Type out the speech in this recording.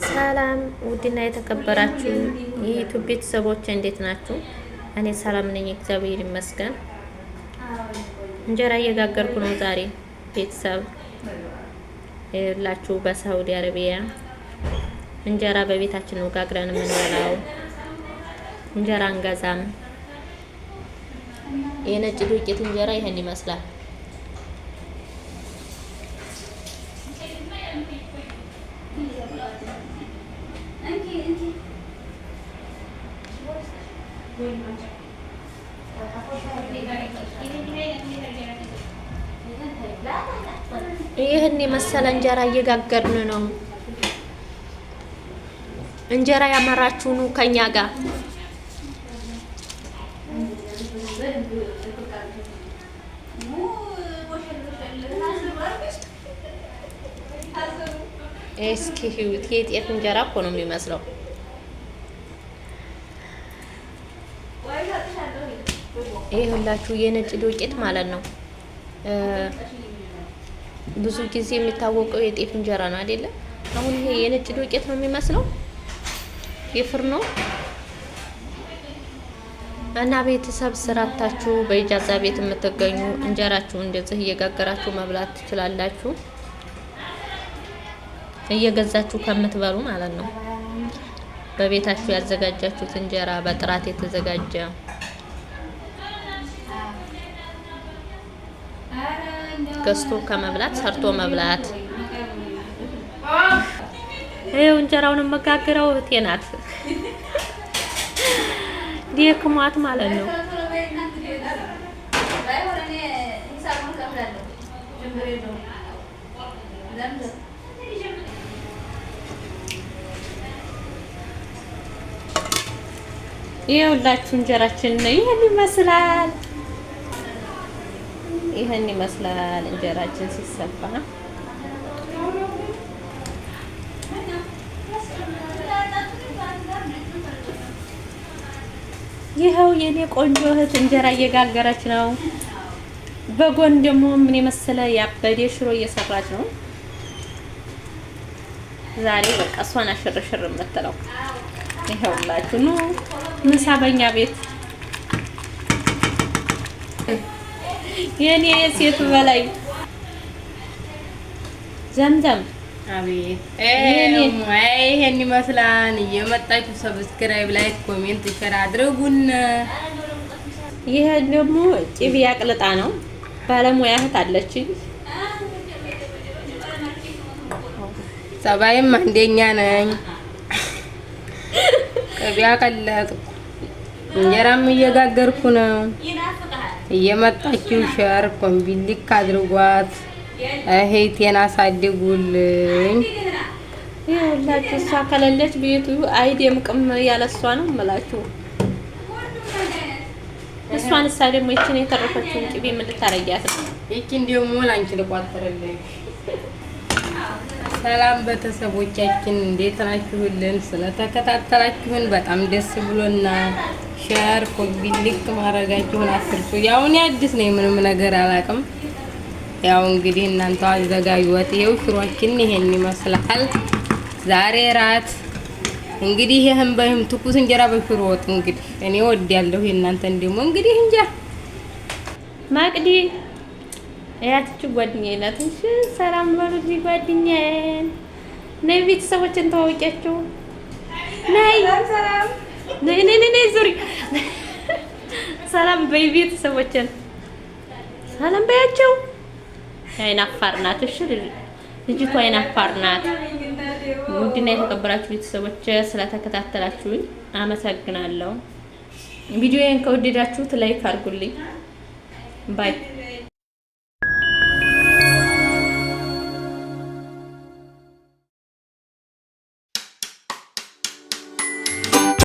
ሰላም ውድና የተከበራችሁ የዩቲዩብ ቤተሰቦች እንዴት ናችሁ? እኔ ሰላም ነኝ፣ እግዚአብሔር ይመስገን። እንጀራ እየጋገርኩ ነው ዛሬ ቤተሰብ ይላችሁ። በሳውዲ አረቢያ እንጀራ በቤታችን ነው ጋግረን የምንበላው። እንጀራ አንገዛም። የነጭ ዱቄት እንጀራ ይሄን ይመስላል። ይሄን የመሰለ እንጀራ እየጋገርን ነው። እንጀራ ያመራችሁ ነው ከኛ ጋር። እስኪ ህይወት የጤፍ እንጀራ እኮ ነው የሚመስለው። ይሄ ሁላችሁ የነጭ ዱቄት ማለት ነው። ብዙ ጊዜ የሚታወቀው የጤፍ እንጀራ ነው አይደለ? አሁን ይሄ የነጭ ዱቄት ነው የሚመስለው የፍርኖ እና ቤተሰብ ስራታችሁ በኢጃዛ ቤት የምትገኙ እንጀራችሁ እንደዚህ እየጋገራችሁ መብላት ትችላላችሁ፣ እየገዛችሁ ከምትበሉ ማለት ነው። በቤታችሁ ያዘጋጃችሁት እንጀራ በጥራት የተዘጋጀ ገዝቶ ከመብላት ሰርቶ መብላት። ይሄው እንጀራውን መጋገረው እህቴ ናት። ዲክሟት ማለት ነው። ይኸውላችሁ እንጀራችን ነው ይሄን ይመስላል። ይሄን ይመስላል እንጀራችን ሲሰፋ። ይሄው የኔ ቆንጆ እህት እንጀራ እየጋገረች ነው። በጎን ደግሞ ምን የመሰለ ያበደ ሽሮ እየሰራች ነው። ዛሬ በቃ እሷን አሽርሽር የምትለው ይሄውላችሁ ነው። ምሳ በኛ ቤት የኔ ሴት በላይ ዘምዘም አቤት ይሄን ይመስላል። እየመጣችሁ ሰብስክራይብ፣ ላይክ፣ ኮሜንት፣ ሼር አድርጉን። ይሄ ደግሞ ጭቢ ያቅልጣ ነው። ባለሙያ እህት አለችኝ። ጸባይም አንደኛ ነኝ። ቅቤ አቀለጥኩ፣ እንጀራም እየጋገርኩ ነው። እየመጣችሁ ሼር ኮምቢሊክ አድርጓት። እህቴን አሳድጉልኝ። ይኸውላችሁ እሷ ከሌለች ቤቱ አይደምቅም ያለሷ ነው የምላችሁ። እሷን እሳ ደግሞ ይችን የተረፈችውን ቅቤ ምን ልታረጊያት ነው? ይችን ደግሞ ላንቺ ልቋጥርልኝ። ሰላም ቤተሰቦቻችን እንዴት ናችሁልን? ስለተከታተላችሁን በጣም ደስ ብሎናል። ሼር ኮምቢሊክ ማድረጋችሁን አትርሱ። ያው እኔ አዲስ ነኝ፣ ምንም ነገር አላውቅም። ያው እንግዲህ እናንተው አዘጋጁት። ይሄው ሽሮአችን ይሄን ይመስላል። ዛሬ ራት እንግዲህ ይሄን በህም ትኩስ እንጀራ በሽሮ ወጥ እንግዲህ እኔ ወዲያለሁ። የእናንተን ደግሞ እንግዲህ እንጃ። ማቅዲ ያትቹ ጓደኛዬ ናት። እሺ ሰላም በሉልኝ ጓደኛዬን። ነይ ቤተሰቦችን ተዋወቂያቸው። ነይ ሰላም ነይ ዙሪ ሰላም በይ ቤተሰቦችን ሰላም በያቸው። አይናፋር ናት። እሺ ልጅቷ አይናፋር ናት። ውድና የተከበራችሁ ቤተሰቦች ስለተከታተላችሁኝ አመሰግናለሁ። ቪዲዮዬን ከወደዳችሁት ላይክ አድርጉልኝ። ባይ